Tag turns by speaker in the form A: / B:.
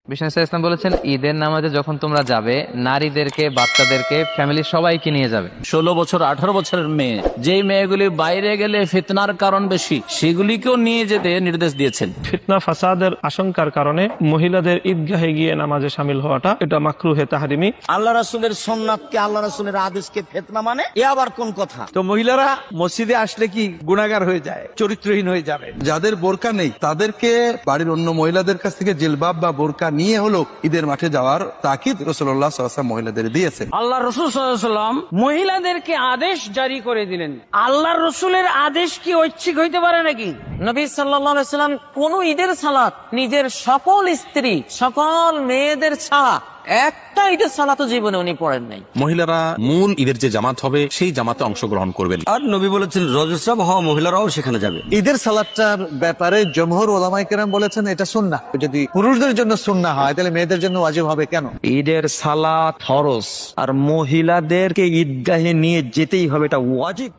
A: বিষ্ণু ইসলাম বলেছেন, ঈদের নামাজে যখন তোমরা যাবে, নারীদেরকে, বাচ্চাদেরকে, ফ্যামিলির সবাইকে নিয়ে যাবে।
B: 16 বছর 18 বছরের মেয়ে, যেই মেয়েগুলি বাইরে গেলে ফিতনার কারণ বেশি, সেগুলিকেও নিয়ে যেতে নির্দেশ দিয়েছেন।
C: ফিতনা ফাসাদের আশঙ্কার কারণে মহিলাদের ঈদগাহে গিয়ে নামাজে শামিল হওয়াটা এটা মাকরুহে তাহরিমি।
D: আল্লাহ রাসূলের সুন্নাতকে, আল্লাহ রাসূলের আদেশকে ফিতনা মানে, এ আবার কোন কথা?
E: তো মহিলারা মসজিদে আসলে কি গুনাহগার হয়ে যায়, চরিত্রহীন হয়ে যাবে?
F: যাদের বোরকা নেই তাদেরকে বাড়ির অন্য মহিলাদের কাছ থেকে জিলবাব বা বোরকা নিয়ে হলো ঈদের মাঠে যাওয়ার তাকিদ রাসূলুল্লাহ সাল্লাল্লাহু আলাইহি ওয়াসাল্লাম মহিলাদের দিয়েছে।
G: আল্লাহ রসুল সাল্লাল্লাহু আলাইহি ওয়াসাল্লাম মহিলাদেরকে আদেশ জারি করে দিলেন। আল্লাহ রসুলের আদেশ কি ঐচ্ছিক হইতে পারে নাকি?
H: নবী সাল্লাল্লাহু আলাইহি ওয়াসাল্লাম কোন ঈদের সালাত নিজের সকল স্ত্রী, সকল মেয়েদের ছাড়া একটা ঈদের সালাত জীবনে উনি পড়েন নাই।
I: মহিলারা মূল ঈদের যে জামাত হবে সেই জামাতে অংশগ্রহণ করবেন।
D: আর নবী বলেছেন রজস্রাব হওয়া মহিলারাও সেখানে যাবে।
J: ঈদের সালাতটার ব্যাপারে জমহুর উলামায়ে কেরাম বলেছেন এটা সুন্নাহ। যদি পুরুষদের জন্য সুন্নাহ হয় তাহলে মেয়েদের জন্য ওয়াজিব হবে কেন?
E: ঈদের সালাত ফরজ, আর মহিলাদেরকে ঈদগাহে নিয়ে যেতেই হবে, এটা ওয়াজিব।